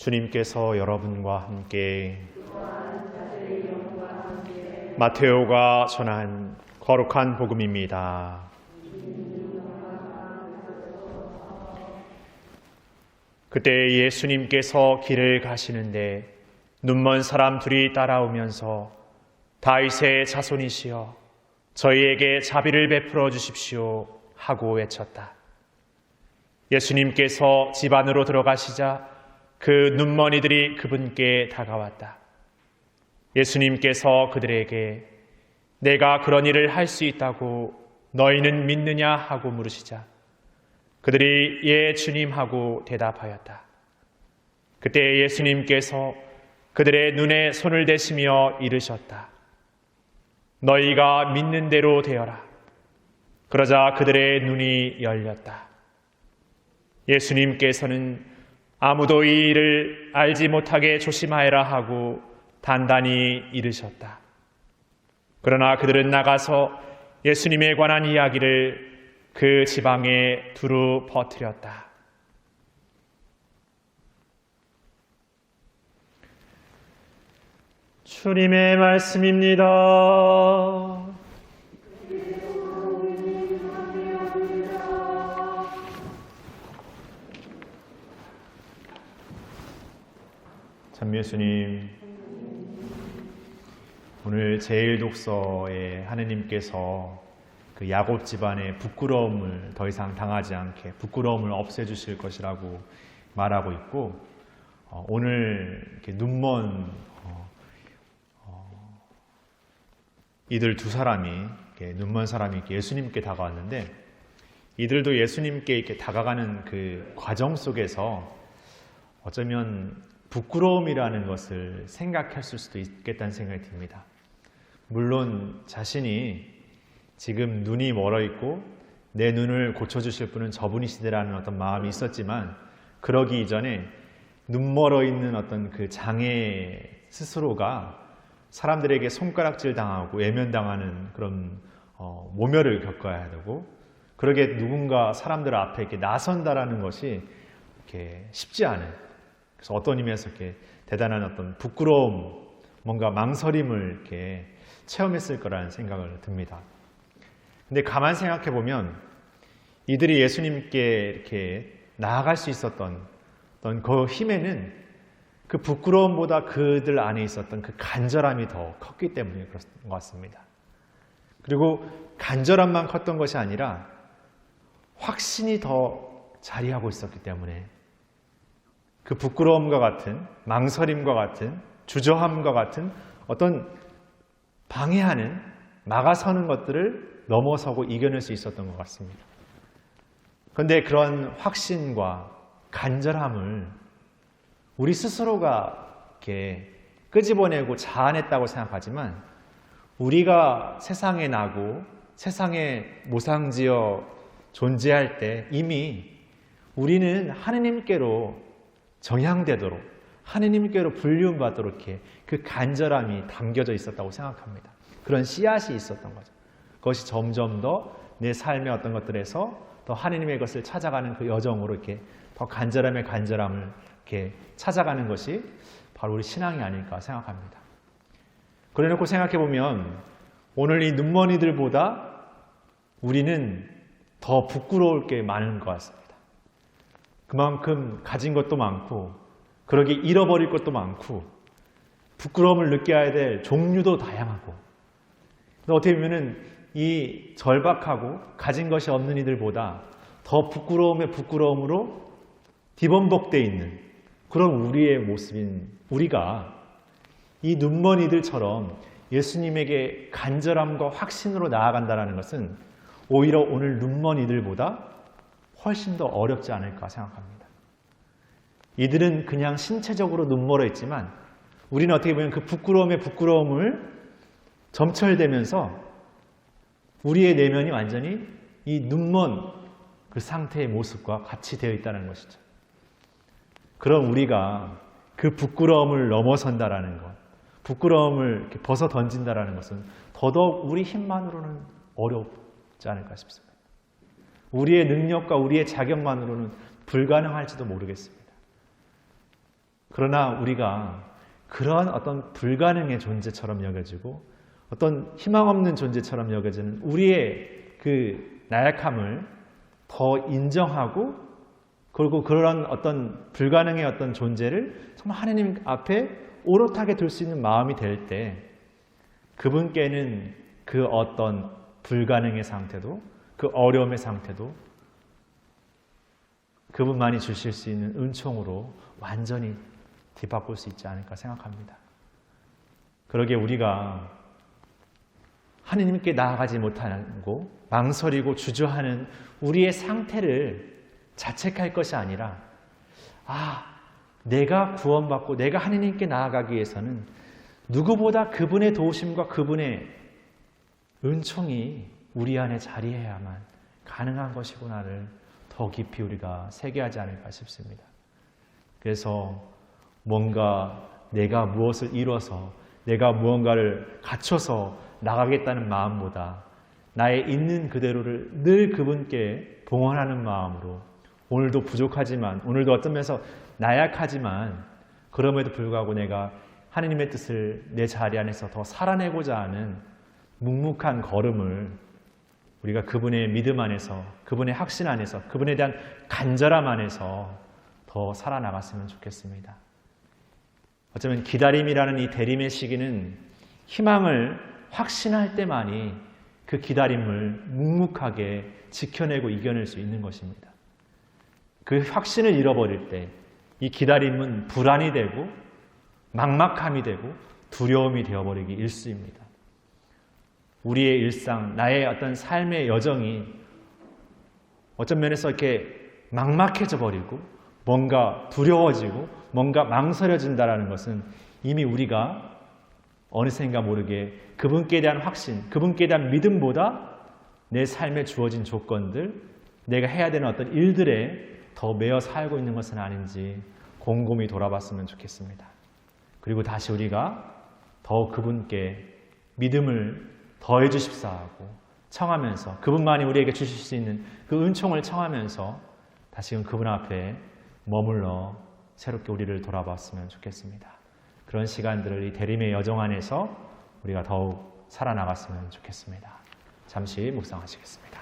주님께서 여러분과 함께 마테오가 전한 거룩한 복음입니다. 그때 예수님께서 길을 가시는데 눈먼 사람 둘이 따라오면서 다윗의 자손이시여 저희에게 자비를 베풀어 주십시오 하고 외쳤다. 예수님께서 집 안으로 들어가시자 그 눈머니들이 그분께 다가왔다. 예수님께서 그들에게 내가 그런 일을 할 수 있다고 너희는 믿느냐 하고 물으시자 그들이 예 주님 하고 대답하였다. 그때 예수님께서 그들의 눈에 손을 대시며 이르셨다. 너희가 믿는 대로 되어라. 그러자 그들의 눈이 열렸다. 예수님께서는 아무도 이 일을 알지 못하게 조심하여라 하고 단단히 이르셨다. 그러나 그들은 나가서 예수님에 관한 이야기를 그 지방에 두루 퍼뜨렸다. 주님의 말씀입니다. 참 예수님, 오늘 제1독서에 하느님께서 그 야곱 집안의 부끄러움을 더 이상 당하지 않게 부끄러움을 없애주실 것이라고 말하고 있고, 오늘 이렇게 눈먼 이들 두 사람이 눈먼 사람이 이렇게 예수님께 다가왔는데, 이들도 예수님께 이렇게 다가가는 그 과정 속에서 어쩌면 부끄러움이라는 것을 생각할 수도 있겠다는 생각이 듭니다. 물론 자신이 지금 눈이 멀어 있고 내 눈을 고쳐주실 분은 저분이시더라는 어떤 마음이 있었지만, 그러기 이전에 눈 멀어 있는 어떤 그 장애 스스로가 사람들에게 손가락질 당하고 외면당하는 그런 모멸을 겪어야 되고, 그러게 누군가 사람들 앞에 이렇게 나선다라는 것이 이렇게 쉽지 않은, 그래서 어떤 의미에서 이렇게 대단한 어떤 부끄러움, 뭔가 망설임을 이렇게 체험했을 거라는 생각을 듭니다. 근데 가만 생각해 보면 이들이 예수님께 이렇게 나아갈 수 있었던 그 힘에는 그 부끄러움보다 그들 안에 있었던 그 간절함이 더 컸기 때문에 그런 것 같습니다. 그리고 간절함만 컸던 것이 아니라 확신이 더 자리하고 있었기 때문에 그 부끄러움과 같은, 망설임과 같은, 주저함과 같은 어떤 방해하는, 막아서는 것들을 넘어서고 이겨낼 수 있었던 것 같습니다. 그런데 그런 확신과 간절함을 우리 스스로가 이렇게 끄집어내고 자아냈다고 생각하지만, 우리가 세상에 나고 세상에 모상지어 존재할 때 이미 우리는 하느님께로 정향되도록, 하느님께로 불륜받도록 이렇게 그 간절함이 담겨져 있었다고 생각합니다. 그런 씨앗이 있었던 거죠. 그것이 점점 더 내 삶의 어떤 것들에서 더 하느님의 것을 찾아가는 그 여정으로 이렇게 더 간절함을 이렇게 찾아가는 것이 바로 우리 신앙이 아닐까 생각합니다. 그래놓고 생각해 보면 오늘 이 눈머니들보다 우리는 더 부끄러울 게 많은 것 같습니다. 그만큼 가진 것도 많고, 그러기 잃어버릴 것도 많고, 부끄러움을 느껴야 될 종류도 다양하고, 어떻게 보면은 이 절박하고 가진 것이 없는 이들보다 더 부끄러움으로 뒤범벅되어 있는 그런 우리의 모습인 우리가 이 눈먼 이들처럼 예수님에게 간절함과 확신으로 나아간다는 것은 오히려 오늘 눈먼 이들보다 훨씬 더 어렵지 않을까 생각합니다. 이들은 그냥 신체적으로 눈멀어 있지만, 우리는 어떻게 보면 그 부끄러움을 점철되면서 우리의 내면이 완전히 이 눈먼 그 상태의 모습과 같이 되어 있다는 것이죠. 그럼 우리가 그 부끄러움을 넘어선다라는 것, 부끄러움을 이렇게 벗어 던진다라는 것은 더더욱 우리 힘만으로는 어렵지 않을까 싶습니다. 우리의 능력과 우리의 자격만으로는 불가능할지도 모르겠습니다. 그러나 우리가 그런 어떤 불가능의 존재처럼 여겨지고 어떤 희망 없는 존재처럼 여겨지는 우리의 그 나약함을 더 인정하고, 그리고 그런 어떤 불가능의 어떤 존재를 정말 하나님 앞에 오롯하게 둘 수 있는 마음이 될 때, 그분께는 그 어떤 불가능의 상태도, 그 어려움의 상태도 그분만이 주실 수 있는 은총으로 완전히 뒤바꿀 수 있지 않을까 생각합니다. 그러기에 우리가 하느님께 나아가지 못하고 망설이고 주저하는 우리의 상태를 자책할 것이 아니라, 내가 구원받고 내가 하느님께 나아가기 위해서는 누구보다 그분의 도우심과 그분의 은총이 우리 안에 자리해야만 가능한 것이구나를 더 깊이 우리가 새겨하지 않을까 싶습니다. 그래서 뭔가 내가 무엇을 이뤄서 내가 무언가를 갖춰서 나가겠다는 마음보다 나의 있는 그대로를 늘 그분께 봉헌하는 마음으로, 오늘도 부족하지만, 오늘도 어떤 면에서 나약하지만 그럼에도 불구하고 내가 하느님의 뜻을 내 자리 안에서 더 살아내고자 하는 묵묵한 걸음을 우리가 그분의 믿음 안에서, 그분의 확신 안에서, 그분에 대한 간절함 안에서 더 살아나갔으면 좋겠습니다. 어쩌면 기다림이라는 이 대림의 시기는 희망을 확신할 때만이 그 기다림을 묵묵하게 지켜내고 이겨낼 수 있는 것입니다. 그 확신을 잃어버릴 때 이 기다림은 불안이 되고 막막함이 되고 두려움이 되어버리기 일쑤입니다. 우리의 일상, 나의 어떤 삶의 여정이 어떤 면에서 이렇게 막막해져 버리고 뭔가 두려워지고 뭔가 망설여진다는 것은 이미 우리가 어느샌가 모르게 그분께 대한 확신, 그분께 대한 믿음보다 내 삶에 주어진 조건들, 내가 해야 되는 어떤 일들에 더 매여 살고 있는 것은 아닌지 곰곰이 돌아봤으면 좋겠습니다. 그리고 다시 우리가 더 그분께 믿음을 더해 주십사 하고 청하면서, 그분만이 우리에게 주실 수 있는 그 은총을 청하면서 다시금 그분 앞에 머물러 새롭게 우리를 돌아봤으면 좋겠습니다. 그런 시간들을 이 대림의 여정 안에서 우리가 더욱 살아나갔으면 좋겠습니다. 잠시 묵상하시겠습니다.